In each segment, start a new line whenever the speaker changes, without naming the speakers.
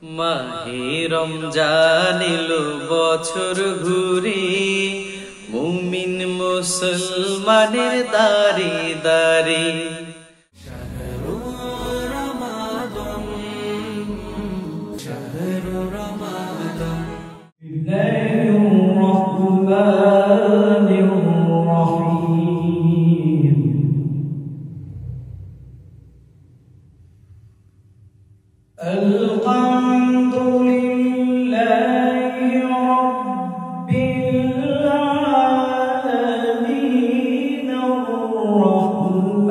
মাহে রমজান এলো বছর ঘুরে, মুমিন মুসলমানের দারে দারে।
الحمد لله رب العالمين الرحمن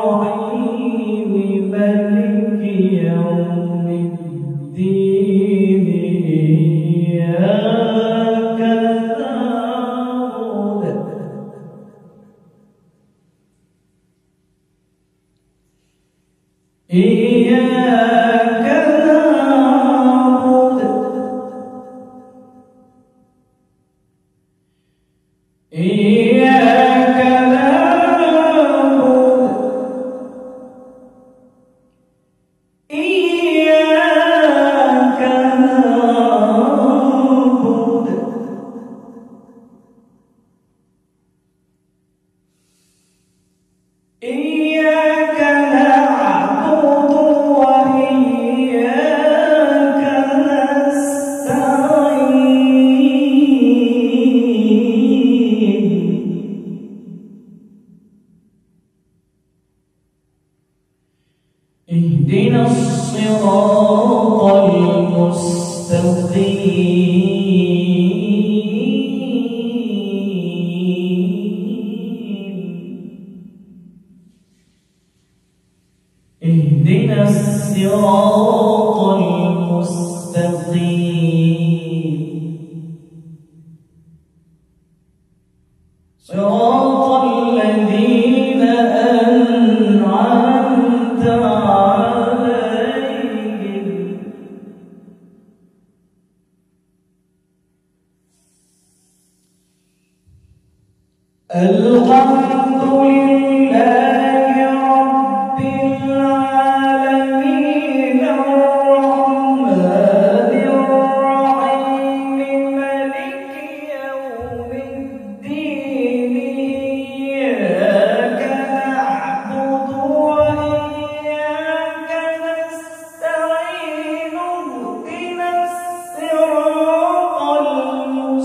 الرحيم مالك يوم الدين إياك نعبد إياك نعبد إياك نعبد إياك نعبد إياك نعبد وإياك نستعين اهدنا الصراط المستقيم اهدنا الصراط المستقيم صراط الذين أنعمت عليهم الحمد لله رب العالمين الرحمن الرحيم مالك يوم الدين إياك نعبد وإياك نستعين اهدنا الصراط المستقيم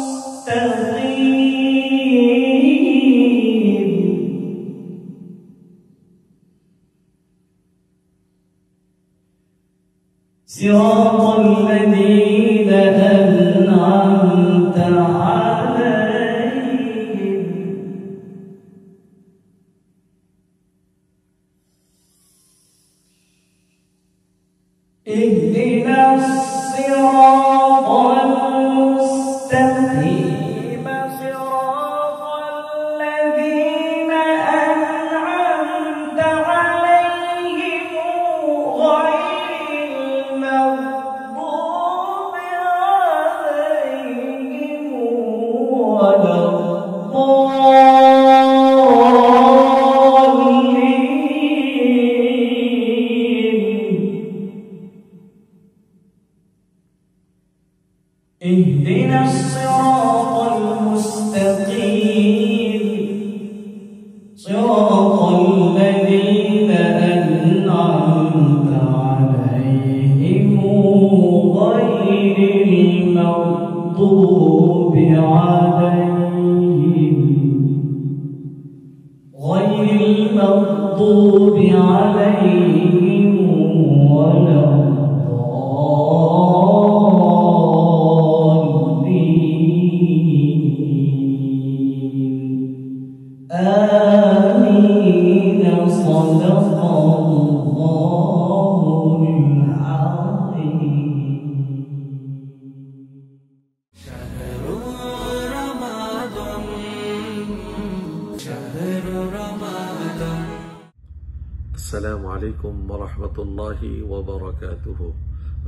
صراط الذين أنعمت عليهم اهدنا الصراط المستقيم صراط الذين أنعمت عليهم غير المغضوب عليهم ولا الضالين اهدنا الصراط المستقيم صراط الذين أنعمت عليهم غير المغضوب عليهم ولا آمين صدق الله العظيم. شهر رمضان شهر رمضان.
السلام عليكم ورحمة الله وبركاته.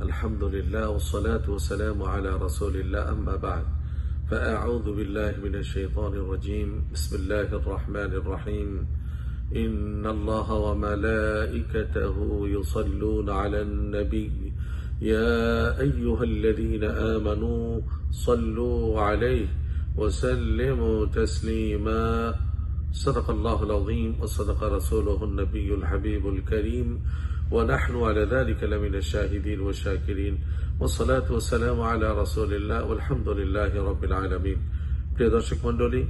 الحمد لله والصلاة والسلام على رسول الله، أما بعد، فأعوذ بالله من الشيطان الرجيم. بسم الله الرحمن الرحيم. إن الله وملائكته يصلون على النبي يا أيها الذين آمنوا صلوا عليه وسلموا تسليما صدق الله العظيم وصدق رسوله النبي الحبيب الكريم ونحن على ذلك لمن الشاهدين والشاكرين والصلاة والسلام على رسول الله والحمد لله رب العالمين। প্রিয় দর্শক মণ্ডলী,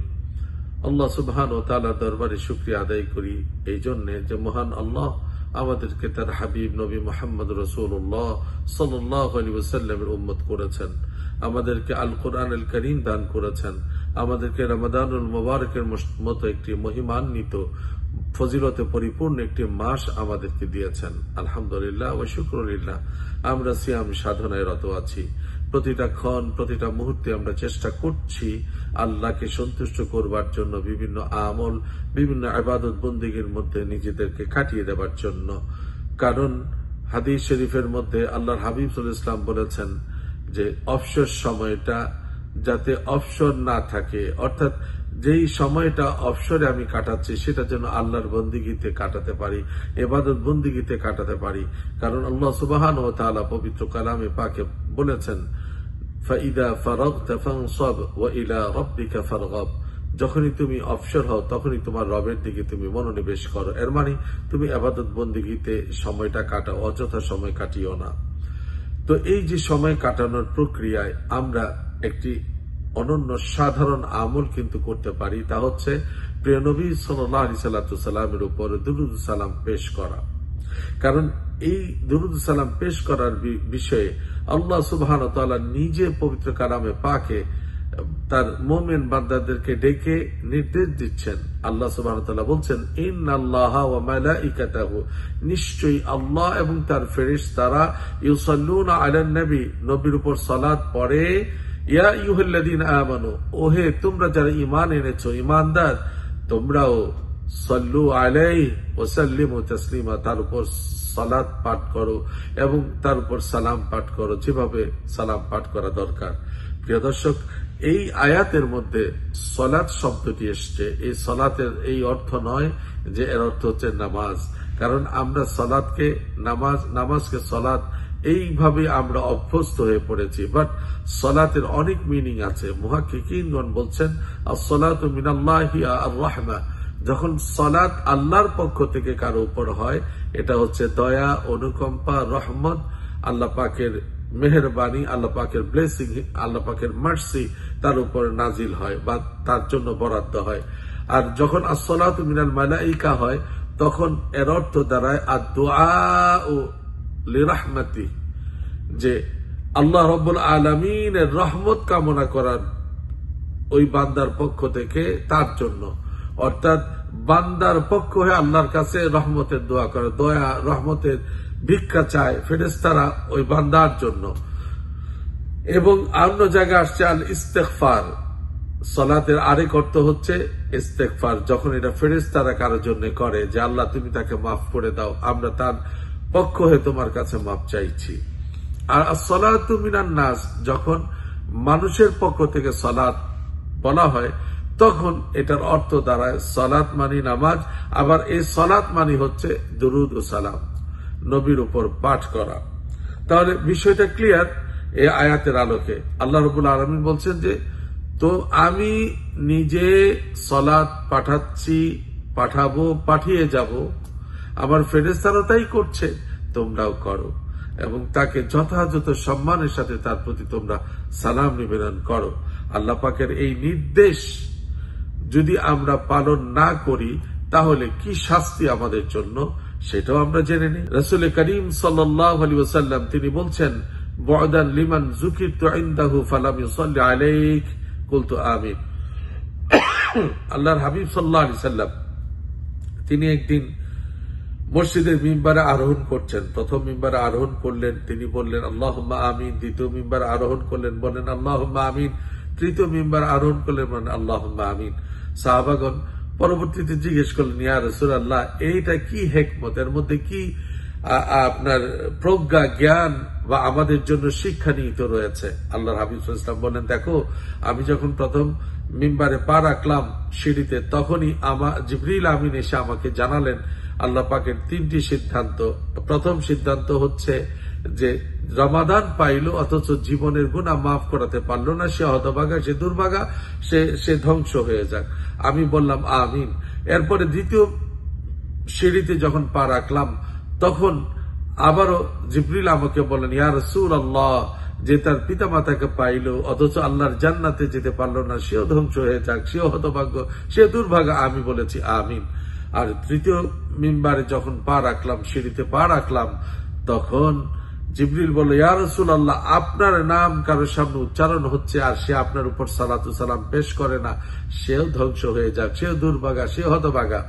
আল্লাহ সুবহানাহু ওয়া তাআলার দরবারে শুকরিয়া আদায় করি এই জন্য যে মহান আল্লাহ আমাদেরকে তার হাবিব নবী মুহাম্মদ রাসূলুল্লাহ সাল্লাল্লাহু আলাইহি ওয়াসাল্লামের উম্মত করেছেন, আমাদেরকে আল কোরআনুল কারীম দান করেছেন, আমাদেরকে রমাদানুল মুবারকের মতো একটি মহিমান্বিত ফজিলতে পরিপূর্ণ একটি মাস আমাদেরকে দিয়েছেন। আলহামদুলিল্লাহ ওয়া শুকরুলিল্লাহ। আমরা সিয়াম সাধনায় রত আছি। প্রতিটা ক্ষণ প্রতিটা মুহূর্তে আমরা চেষ্টা করছি আল্লাহকে সন্তুষ্ট করবার জন্য, বিভিন্ন আমল বিভিন্ন ইবাদত বন্দেগীর মধ্যে নিজেদেরকে কাটিয়ে দেবার জন্য। কারণ হাদিস শরীফের মধ্যে আল্লাহর হাবিব সাল্লাল্লাহু আলাইহি ওয়াসাল্লাম বলেছেন যে অবসর সময়টা যাতে অবসর না থাকে, অর্থাৎ যেই সময়টা অবসরে আমি কাটাচ্ছি সেটা যেন আল্লাহর বন্দিগিতে কাটাতে পারি, ইবাদত বন্দিগিতে কাটাতে পারি। কারণ আল্লাহ সুবহানাহু ওয়া তাআলা পবিত্র কালামে পাকে বলেছেন ফাইদা ফারাগতা ফানসাব ওয়া ইলা রাব্বিকা ফারগাব, যখনই তুমি অবসর হও তখনই তোমার রবের দিকে তুমি মনোনিবেশ করো। এর মানে তুমি ইবাদত বন্দিগিতে সময়টা কাটাও, অযথা সময় কাটিও না। তো এই যে সময় কাটানোর প্রক্রিয়ায় আমরা একটি অনন্য সাধারণ আমল কিন্তু করতে পারি, তা হচ্ছে প্রিয় নবী সাল্লাল্লাহু আলাইহি সাল্লামের উপর দুরূদ সালাম পেশ করা। কারণ এই দুরূদ সালাম পেশ করার বিষয়ে আল্লাহ সুবহানাহু ওয়া তাআলা নিজে পবিত্র কালামে পাকে তার মুমিন বান্দাদেরকে ডেকে নির্দেশ দিচ্ছেন। আল্লাহ সুবহানাহু ওয়া তাআলা বলছেন ইন্নাল্লাহা ওয়া মালাইকাতাহু, নিশ্চয়ই আল্লাহ এবং তার ফেরেশতারা ইউসাল্লুনা আলান নবী, নবীর উপর সালাত পড়ে। ইয়া আইয়ুহাল্লাযীনা আমানু, ওহে তোমরা যারা ঈমান এনেছো, ঈমানদার, তোমরাও সাল্লু আলাইহি ওয়া সাল্লিমু তাসলিমা, তার উপর সালাত পাঠ করো এবং তার উপর সালাম পাঠ করো, যেভাবে সালাম পাঠ করা দরকার। প্রিয় দর্শক, এই আয়াতের মধ্যে সালাত শব্দটি এসছে। এই সালাতের এই অর্থ নয় যে এর অর্থ হচ্ছে নামাজ, কারণ আমরা সালাতকে নামাজকে সালাত এইভাবে আমরা অভ্যস্ত হয়ে পড়েছি। বাট সালাতের অনেক মিনিং আছে। মুহাক্কিকিনগণ বলছেন as-সালাতু মিনাল্লাহি আর-রাহমা, যখন সালাত আল্লাহর পক্ষ থেকে কারো উপর হয় এটা হচ্ছে দয়া, অনুকম্পা, রহমত, আল্লাহ পাকের মেহেরবানি, আল্লাহ পাকের ব্লেসিং, আল্লাহ পাকের মার্সি তার উপর নাজিল হয় বা তার জন্য বরাদ্দ হয়। আর যখন as-সালাতু মিনাল মালাইকা হয় তখন এর অর্থ দাঁড়ায় ad-দুআউ লিরাহমাতি, যে আল্লাহ রাব্বুল আলামিনের রহমত কামনা করার ওই বান্দার পক্ষ থেকে তার জন্য, অর্থাৎ বান্দার পক্ষ হয়ে আল্লাহর কাছে রহমতের দোয়া করে, দয়া রহমতের ভিক্ষা চায় ফেরেশতারা ওই বান্দার জন্য। এবং অন্য জায়গায় আসছে আল ইস্তেগফার, সালাতের আরেক অর্থ হচ্ছে ইস্তেগফার, যখন এটা ফেরেশতারা কারোর জন্য করে যে আল্লাহ তুমি তাকে মাফ করে দাও, আমরা তার পক্ষ হয়ে তোমার কাছে মাফ চাইছি। আর as-সালাতু মিনান নাস, যখন মানুষের পক্ষ থেকে সালাত বলা হয় তখন এটার অর্থ দাঁড়ায় সালাত মানি নামাজ, আবার এই সালাত মানি হচ্ছে দুরুদ ও সালাম, নবীর উপর পাঠ করা। তাহলে বিষয়টা ক্লিয়ার এই আয়াতের আলোকে। আল্লাহ রাব্বুল আলামিন বলছেন যে তো আমি নিজে সালাত পাঠাচ্ছি, পাঠাবো, পাঠিয়ে যাব, আমার ফেরেশতারা তাই করছে, তোমরাও করো এবং তাকে যথাযথ সম্মানের সাথে তার প্রতি তোমরা সালাম নিবেদন করো। আল্লাহ পাকের এই নির্দেশ যদি আমরা পালন না করি তাহলে কি শাস্তি আমাদের জন্য সেটাও আমরা জেনে নিই। রাসূল করিম সাল্লাল্লাহু আলাইহি ওয়াসাল্লাম তিনি বলছেন বু'দান লিমান যুকিরতু ইনদাহু ফালাম ইউসাল্লি আলাইক কুলতু আমিন। আল্লাহর হাবিব সাল্লাল্লাহু আলাইহি ওয়াসাল্লাম তিনি একদিন মসজিদের মিম্বারে আরোহণ করছেন। প্রথম মিম্বারে আরোহণ করলেন, তিনি বললেন আল্লাহুম্মা আমিন। দ্বিতীয় মিম্বারে আরোহণ করলেন, বলেন আল্লাহুম্মা আমিন। তৃতীয় মিম্বারে আরোহণ করলেন, বলেন আল্লাহুম্মা আমিন। সাহাবাগণ পরবর্তীতে জিজ্ঞেস করলেন, ইয়া রাসূলুল্লাহ, এইটা কি হিকমত, এর মধ্যে কি আপনার প্রজ্ঞা, জ্ঞান বা আমাদের জন্য শিক্ষা নিহিত রয়েছে? আল্লাহর হাবিব সাল্লাল্লাহু আলাইহি ওয়াসাল্লাম বলেন, দেখো, আমি যখন প্রথম মিম্বারে পা রাখলাম সিঁড়িতে, তখনই জিবরিল আমিন এসে আমাকে জানালেন আল্লাহ পাকের 3টি সিদ্ধান্ত। প্রথম সিদ্ধান্ত হচ্ছে যে রমাদান পাইল অথচ জীবনের গুনাহ মাফ করাতে পারলো না, সে হতভাগা, সে দুর্ভাগা, সে ধ্বংস হয়ে যাক। আমি বললাম আমিন। এরপরে দ্বিতীয় সিঁড়িতে যখন পা রাখলাম তখন আবারও জিবরিল আমাকে বললেন, ইয়া রাসূলুল্লাহ, যে তার পিতা মাতাকে পাইল অথচ আল্লাহর জান্নাতে যেতে পারলো না, সেও ধ্বংস হয়ে যাক, সেও হতভাগ্য, সে দুর্ভাগা। আমি বলেছি আমিন। আর তৃতীয় মিম্বারে যখন পা রাখলাম, সিঁড়িতে পা রাখলাম, তখন জিবরিল বলল, ইয়া রাসূলুল্লাহ, আপনার নাম কারোর সামনে উচ্চারণ হচ্ছে আর সে আপনার উপর সালাতু সালাম পেশ করে না, সেও ধ্বংস হয়ে যাক, সেও দুর্ভাগা, সেও হতভাগা।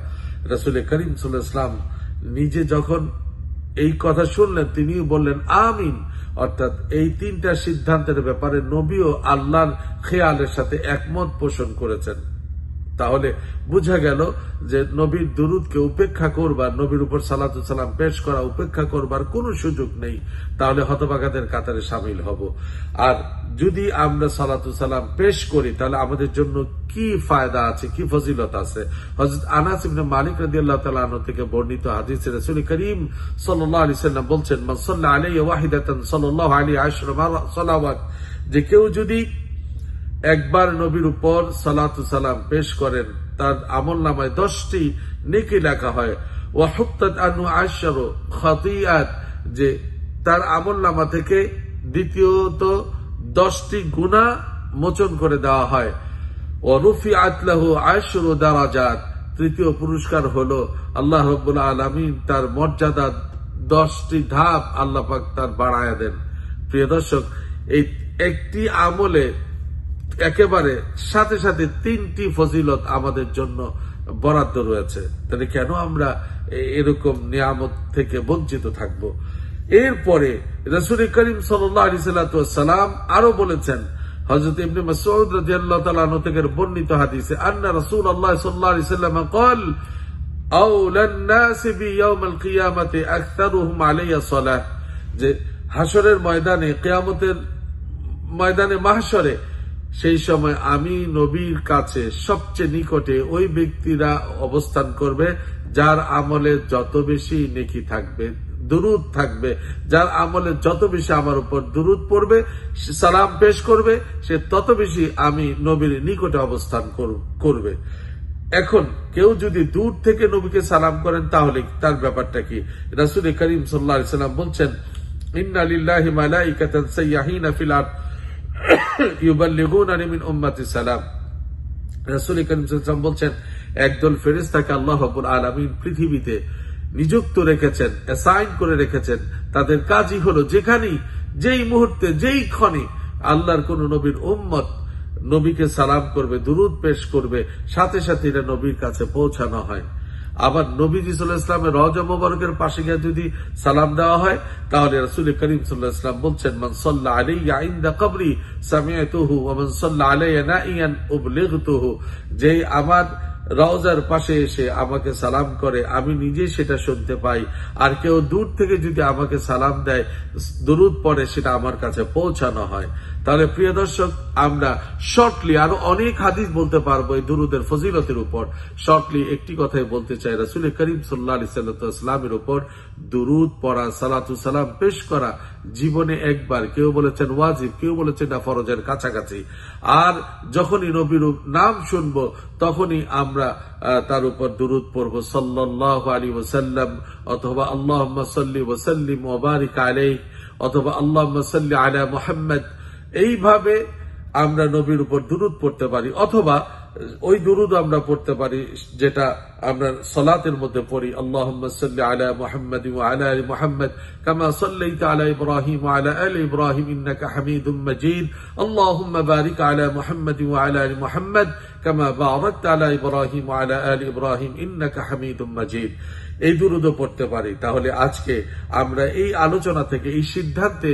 রাসূল করিম সাল্লাল্লাহু আলাইহি ওয়াসাল্লাম নিজে যখন এই কথা শুনলেন তিনিও বললেন আমিন। অর্থাৎ এই 3টা সিদ্ধান্তের ব্যাপারে নবীও আল্লাহর খেয়ালের সাথে একমত পোষণ করেছেন। তাহলে বোঝা গেল যে নবীর দুরুদকে উপেক্ষা করবার, নবীর উপর সালাতু সালাম পেশ করা উপেক্ষা করবার কোনো সুযোগ নেই, তাহলে হতভাগাদের কাতারে শামিল হব। আর যদি আমরা সালাতু সালাম পেশ করি তাহলে আমাদের জন্য কি ফায়দা আছে, কি ফজিলত আছে। হযরত আনাস ইবনে মালিক রাদিয়াল্লাহু তাআলা আনহু থেকে বর্ণিত হাদিসে রাসূল করিম সাল্লাল্লাহু আলাইহি ওয়াসাল্লাম বলছেন, মান সাল্লা আলাইহি ওয়াহিদাতান সাল্লাল্লাহু আলাইহি আশরা সালাওয়াত, যে কেউ যদি একবার নবীর উপর সালাতু সালাম পেশ করেন তার আমলনামায় 10টি নেকি লেখা হয়। ওয়া হুত্তাত আনহু আশরু খাতিয়াত, যে তার আমলনামা থেকে দ্বিতীয়ত 10টি গুনাহ মোচন করে দেওয়া হয়। ওয়া রুফিআত লাহু আশরু দারাজাত, তৃতীয় পুরস্কার হলো আল্লাহ রাব্বুল আলামিন তার মর্যাদা 10টি ধাপ আল্লাহ পাক তার বাড়ায়া দেন। প্রিয় দর্শক, এই একটি আমলে একেবারে সাথে সাথে 3টি ফজিলত আমাদের জন্য বরাদ্দ রয়েছে। তাহলে কেন আমরা এরকম নিয়ামত থেকে বঞ্চিত থাকব? এরপরে রাসূল করিম সাল্লাল্লাহু আলাইহি ওয়াসাল্লাম আরো বলেছেন, হযরত ইবনে মাসউদ রাদিয়াল্লাহু তাআলা আনহু থেকে বর্ণিত হাদিসে, আন্না রাসূলুল্লাহ সাল্লাল্লাহু আলাইহি ওয়াসাল্লাম قال আউলান নাস বিয়াউমিল কিয়ামাতি আকতারুহুম আলাইয়া সালাহ, যে হাসরের ময়দানে, কিয়ামতের ময়দানে, মাহশরে, সেই সময় আমি নবীর কাছে সবচেয়ে নিকটে ওই ব্যক্তিরা অবস্থান করবে যার আমলে যত বেশি নেকি থাকবে, দুরুদ থাকবে, যার আমলে যত বেশি আমার উপর দুরুদ পড়বে, সালাম পেশ করবে, সে তত বেশি আমি নবীর নিকটে অবস্থান করবে। এখন কেউ যদি দূর থেকে নবীকে সালাম করেন তাহলে তার ব্যাপারটা কি? রাসূল করিম সাল্লাল্লাহু আলাইহি ওয়াসাল্লাম বলছেন, ইন্না লিল্লাহি মালাইকাতান সাইয়াহিনা ফিল আরদ ইউবাল্লিগুনানি মিন উম্মতি সালাম। রাসূল করিম সাল্লাল্লাহু আলাইহি ওয়াসাল্লাম বলছেন, একদল ফেরেশতাকে আল্লাহ রাব্বুল আলামিন পৃথিবীতে নিযুক্ত রেখেছেন, অ্যাসাইন করে রেখেছেন। তাদের কাজই হলো যেখানেই, যেই মুহূর্তে, যেই ক্ষণে আল্লাহর কোন নবীর উম্মত নবীকে সালাম করবে, দুরুদ পেশ করবে, সাথে সাথে এটা নবীর কাছে পৌঁছানো হয়। আবার নবীজি সাল্লাল্লাহু আলাইহি ওয়াসাল্লামের রওজা মুবারকের পাশে গিয়ে যদি সালাম দেওয়া হয় তাহলে রাসূল করিম সাল্লাল্লাহু আলাইহি ওয়াসাল্লাম বলছেন, মান সাল্লা আলাইয়া ইনদা কবরি সামি'তুহু ওয়া মান সাল্লা আলাইয়া নাইয়ান উবলিগতুহু, যে আমার রওজার পাশে এসে আমাকে সালাম করে আমি নিজে সেটা শুনতে পাই, আর কেউ দূর থেকে যদি আমাকে সালাম দেয়, দুরুদ পড়ে, সেটা আমার কাছে পৌঁছানো হয়। তাহলে প্রিয় দর্শক, আমরা শর্টলি আরো অনেক হাদিস বলতে পারবো এই দুরুদের ফজিলতের উপর। শর্টলি একটি কথাই বলতে চাই, রাসূল করিম সাল্লাল্লাহু আলাইহি ওয়াসাল্লামের উপর দুরুদ পড়া, সালাতু সালাম পেশ করা জীবনে একবার, কেউ বলেছেন ওয়াজিব, কেউ বলেছেন না ফরজের কাছাকাছি। আর যখনই নবীর নাম শুনবো তখনই আমরা তার উপর দুরুদ পড়বো, সাল্লাল্লাহু আলাইহি ওয়াসাল্লাম, অথবা আল্লাহুম্মা সাল্লি ওয়া সাল্লিম ওয়া বারিক আলাইহি, অথবা আল্লাহুম্মা সাল্লি আলা মুহাম্মদ। এইভাবে আমরা নবীর উপর দুরুদ পড়তে পারি, অথবা ওই দুরুদ আমরা পড়তে পারি যেটা আমরা সালাতের মধ্যে পড়ি, আল্লাহুম্মা সাল্লি আলা মুহাম্মাদ ওয়া আলা আলি মুহাম্মাদ কামা সাল্লাইতা আলা ইব্রাহিম ওয়া আলা আলি ইব্রাহিম ইন্নাকা হামিদুম মাজিদ, আল্লাহুম্মা বারিক আলা মুহাম্মাদ ওয়া আলা আলি মুহাম্মাদ কামা বারাকতা আলা ইব্রাহিম ওয়া আলা আলি ইব্রাহিম ইন্নাকা হামিদুম মাজিদ। এই দুরূদও পড়তে পারি, তাহলে আজকে আমরা এই আলোচনা থেকে এই সিদ্ধান্তে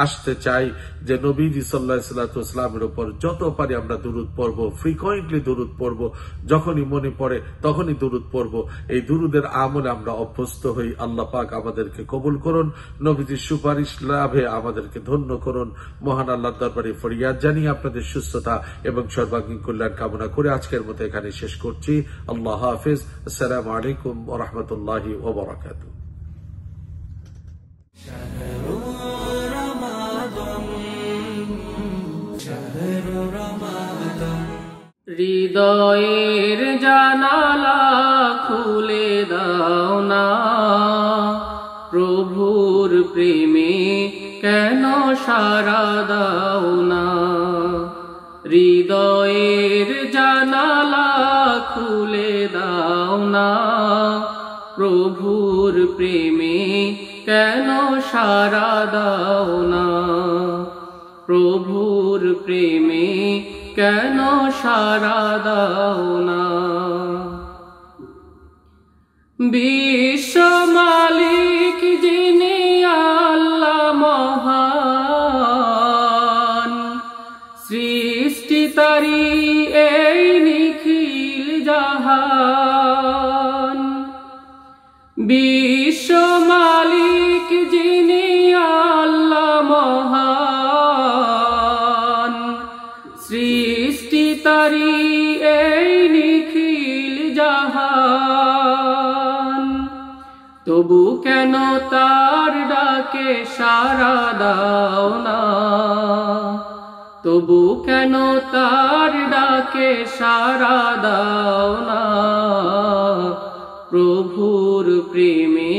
আসতে চাই যে নবীজি সাল্লাল্লাহু আলাইহি ওয়াসাল্লামের উপর যত পারি আমরা দুরূদ পড়ব, ফ্রিকোয়েন্টলি দুরূদ পড়ব, যখনই মনে পড়ে তখনই দুরূদ পড়ব। এই দুরূদের আমলে আমরা অভ্যস্ত হই। আল্লাহ পাক আমাদেরকে কবুল করুন, নবীজির সুপারিশ লাভে আমাদেরকে ধন্য করুন। মহান আল্লাহর দরবারে ফরিয়াদ জানিয়ে আপনাদের সুস্থতা এবং সর্বাঙ্গীন কল্যাণ কামনা করে আজকের মতো এখানে শেষ করছি। আল্লাহ হাফেজ। আসসালামু আলাইকুম ওয়া রাহমাতুল্লাহি ওয়া বারাকাতুহু।
হৃদয়ের জানালা খুলে দাও না, প্রভুর প্রেমে কেন সাড়া দাও না। হৃদয়ের জানালা খুলে দাও না, প্রভুর প্রেমে কেন সাড়া দাও না। প্রভুর প্রেমে কেন সাড়া দাও না। বিশ্ব মালিক যিনি আল্লাহ মহান, সৃষ্টি তারি এই নিখিল জাহান। বিশ্ব মালিক যিনি আল্লাহ মহান, সৃষ্টি তারি এই নিখিল জাহান। তবু কেন তার ডাকে সাড়া দাও না, তবু কেন তার ডাকে সাড়া দাও না। প্রভুর প্রেমে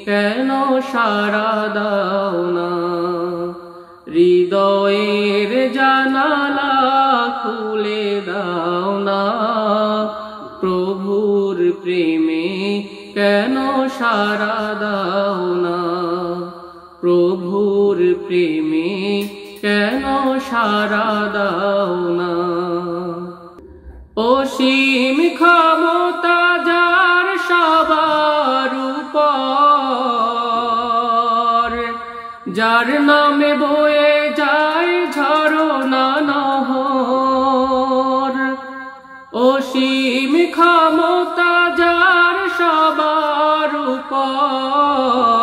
কেন সাড়া দাও না। হৃদয়ের জানালা খুলে দাও না, প্রভুর প্রেমে কেন সাড়া দাও না। প্রভুর প্রেমে কেন সাড়া দাও না। অসীম ক্ষমতা যার সবার উপর, যার নামে বয়ে যায় ঝরনা নহর। অসীম ক্ষমতা যার সবার উপর,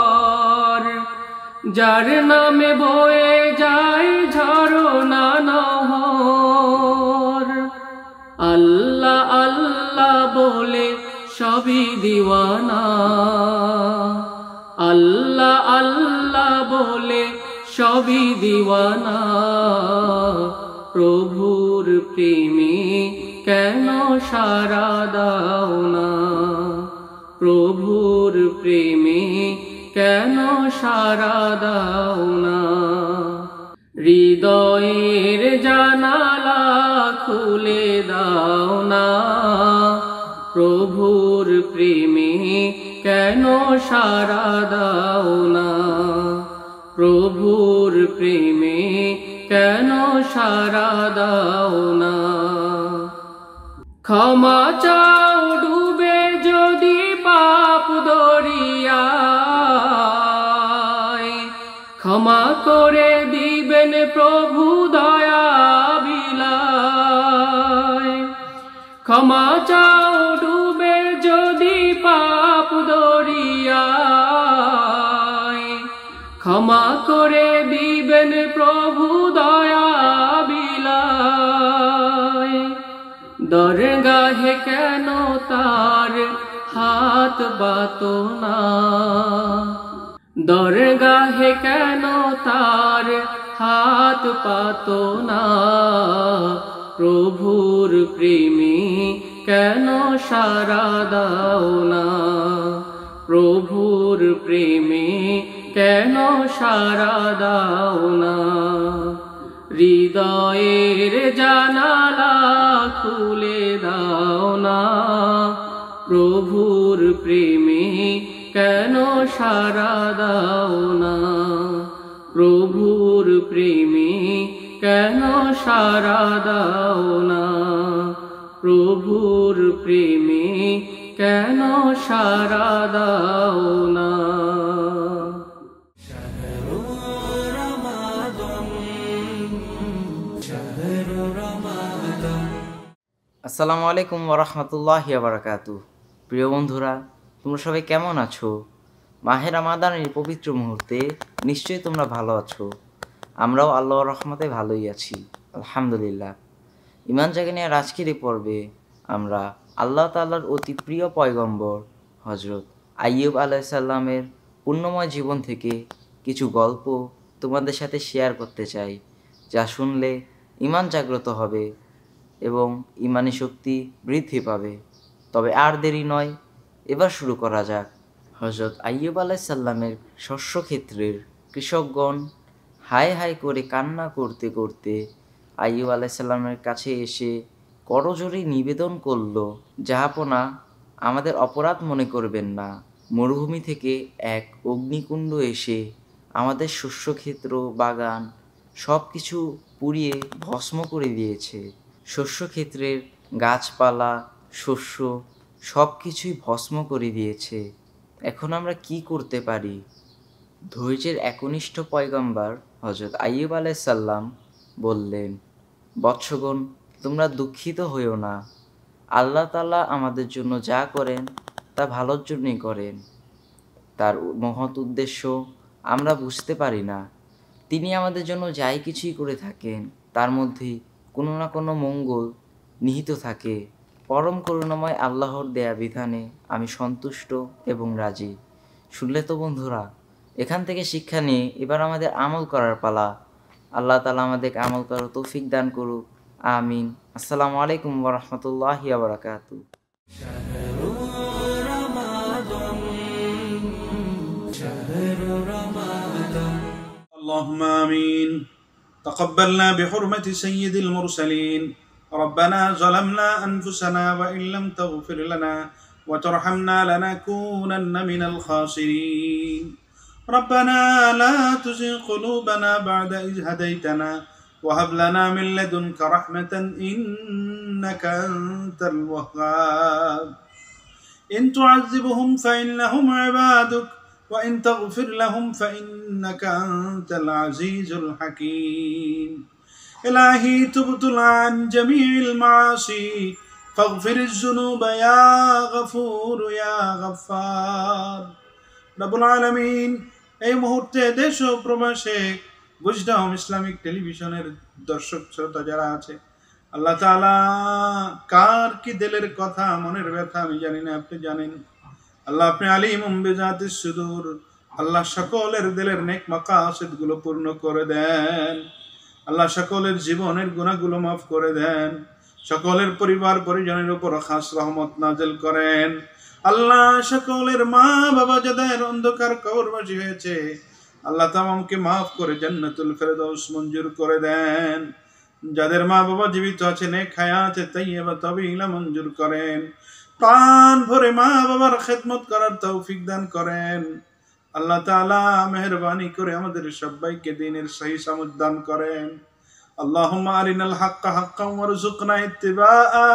যার নামে বয়ে যায় ঝরনা নহর। আল্লাহ আল্লাহ বলে সবই দিওয়ানা, আল্লাহ আল্লাহ বলে সবই দিওয়ানা। প্রভুর প্রেমে কেন সাড়া দাও না। প্রভুর প্রেমে কেন সাড়া দাও না। হৃদয়ের জানালা খুলে দাও না, প্রভুর প্রেমে কেন সাড়া দাও না। প্রভুর প্রেমে কেন সাড়া দাও না। ক্ষমা চাও ডুবে যদি পাপ দরিয়ায়, ক্ষমা করে দিবেন প্রভু দয়া বিলায়। ক্ষমা চাও ডুবে যদি পাপ দরিয়ায়, ক্ষমা করে দিবেন প্রভু দয়া বিলায়। দরগাহে কেন তার হাত বাতো না, দরগাহে কেন তার হাত পাতো না। প্রভুর প্রেমে কেন সাড়া দাও না। প্রভুর প্রেমে কেন সাড়া দাও না। হৃদয়ের জানালা খুলে দাও না, প্রভুর প্রেমে কেন সাড়া দাও না। প্রভুর প্রেমে কেন সাড়া দাও না। প্রভুর প্রেমে কেন সারা দাও না।
আসসালামু আলাইকুম ওয়া রাহমাতুল্লাহি ওয়া বারাকাতুহু। প্রিয় বন্ধুরা, তোমরা সবাই কেমন আছো? মাহে রমাদানের পবিত্র মুহূর্তে নিশ্চয়ই তোমরা ভালো আছো। আমরাও আল্লাহর রহমতে ভালোই আছি, আলহামদুলিল্লাহ। ঈমান জাগানিয়ার আজকের এই পর্বে আমরা আল্লাহ তাআলার অতি প্রিয় পয়গম্বর হযরত আইয়ুব আলাইহিস সালামের পুণ্যময় জীবন থেকে কিছু গল্প তোমাদের সাথে শেয়ার করতে চাই, যা শুনলে ঈমান জাগ্রত হবে এবং ঈমানি শক্তি বৃদ্ধি পাবে। তবে আর দেরি নয়, এবার শুরু করা যাক। হযরত আইয়ুব আলাইহিস সালামের শস্যক্ষেত্রের কৃষকগণ হায় হায় করে কান্না করতে করতে আইয়ুব আলাইহিস সালামের কাছে এসে করজোড়ে নিবেদন করল, জাহাপনা, আমাদের অপরাধ মনে করবেন না। মরুভূমি থেকে এক অগ্নিকুণ্ড এসে আমাদের শস্যক্ষেত্র, বাগান সব কিছু পুড়িয়ে ভস্ম করে দিয়েছে। শস্যক্ষেত্রের গাছপালা, শস্য সব কিছুই ভস্ম করে দিয়েছে। এখন আমরা কি করতে পারি? ধৈর্যের একনিষ্ঠ পয়গম্বর হযরত আইয়ুব আলাইহিস সালাম বললেন, বৎসগণ, তোমরা দুঃখিত হইও না। আল্লাহ তাআলা আমাদের জন্য যা করেন তা ভালোর জন্যই করেন। তার মহৎ উদ্দেশ্য আমরা বুঝতে পারি না। তিনি আমাদের জন্য যাই কিছুই করে থাকেন তার মধ্যে কোনো না কোনো মঙ্গল নিহিত থাকে। পরম করুণাময় আল্লাহর দেয়া বিধানে আমি সন্তুষ্ট এবং রাজি। শুনলে তো বন্ধুরা, এখান থেকে শিক্ষা নিয়ে এবার আমাদের আমল করার পালা। আল্লাহ তাআলা আমাদেরকে আমল করার তৌফিক দান করুক, আমিন। আসসালামু আলাইকুম ওয়া রাহমাতুল্লাহি ওয়া বারাকাতুহু।
اللهم آمين. تقبلنا بحرمة سيد المرسلين. ربنا ظلمنا أنفسنا وإن لم تغفر لنا وترحمنا لنكونن من الخاسرين. ربنا لا تزغ قلوبنا بعد إذ هديتنا وهب لنا من لدنك رحمة إنك أنت الوهاب. إن تعذبهم فإنهم عبادك وإن تغفر لهم فإنك أنت العزيز الحكيم. إلهي تبت عن جميع المعاصي فاغفر الذنوب يا غفور يا غفار. رب العالمين, এই মুহূর্তে দেশ ও প্রবাসে বুজডাম ইসলামিক টেলিভিশনের দর্শক শ্রোতা যারা আছে, আল্লাহ তাআলা কার কি দিলের কথা, মনের ব্যথা আমি জানি না, আপনি জানেন। আল্লাহ, আপনি আলিমুম বিজাতিস সুদূর। আল্লাহ, সকলের দিলের নেক মাকাসিদ গুলো পূর্ণ করে দেন। আল্লাহ, সকলের জীবনের গুনাহগুলো মাফ করে দেন। সকলের পরিবার পরিজনের উপর খাস রহমত নাজিল করেন। আল্লাহ, সকলের মা বাবা যাদের অন্ধকার কবরবাসী হয়েছে, আল্লাহ তামামকে মাফ করে জান্নাতুল ফেরদাউস মঞ্জুর করে দেন। যাদের মা বাবা জীবিত আছে, নেক হায়াতে তাইয়্যিবা তাবিলা মঞ্জুর করেন। প্রাণ ভরে মা বাবার খেদমত করার তৌফিক দান করেন। আল্লাহ তাআলা মেহেরবানি করে আমাদের সবাইকে দ্বীনের সহি সমঝ দান করেন। আল্লাহুম্মা আরিনাল হাক্কা হাক্কান ওয়ারযুকনা ইত্তিবাআ,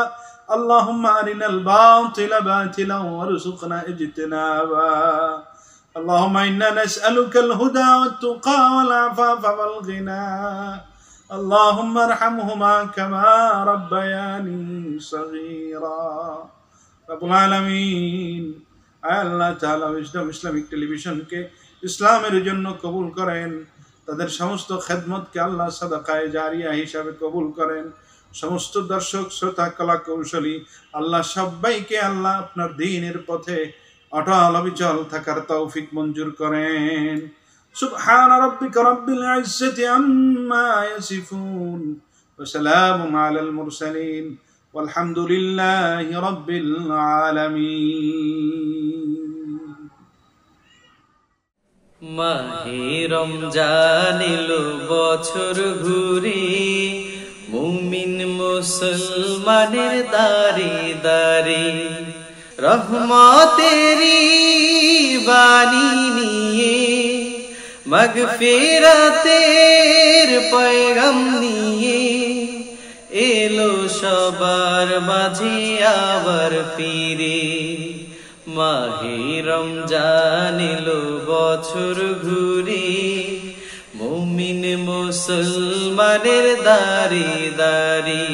আল্লাহুম্মা আরিনাল বাতিলা বাতিলান ওয়ারযুকনা ইজতিনাবা। আল্লাহুম্মা ইন্না নাসআলুকাল হুদা ওয়াত তুকা ওয়াল আফাফা ওয়াল গিনা। আল্লাহুম্মা আরহামহুমা কামা রাব্বায়ানি সগীরা। রব্বুল আলামিন, আল্লাহ তাআলা উইজডম ইসলামিক টেলিভিশনকে ইসলামের জন্য কবুল করেন। তাদের সমস্ত খেদমতকে আল্লাহ সাদাকায়ে জারিয়া হিসাবে কবুল করেন। সমস্ত দর্শক শ্রোতা কলা কৌশলী আল্লাহ সবাইকে আল্লাহ আপনার দ্বীনের পথে অটল অবিচল থাকার তৌফিক মঞ্জুর করেন। সুবহান রাব্বিকা রাব্বিল ইজ্জাতি আম্মা ইয়াসিফুন ওয়া সালামুন আলাল মুরসালিন walhamdulillahi rabbil alamin.
মাহে রমজান এলো বছর ঘুরে, মুমিন মুসলমানের দারে দারে রহমতেরি বাণী নিয়ে, মাগফিরাতের পয়গাম নিয়ে এলো সবার মাঝে আবার ফিরে। মাহে রমজান এলো বছর ঘুরে, মুমিন মুসলমানের দাঁড়ে দাঁড়ে।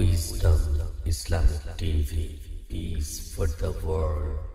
Wisdom Islamic TV, peace for the world.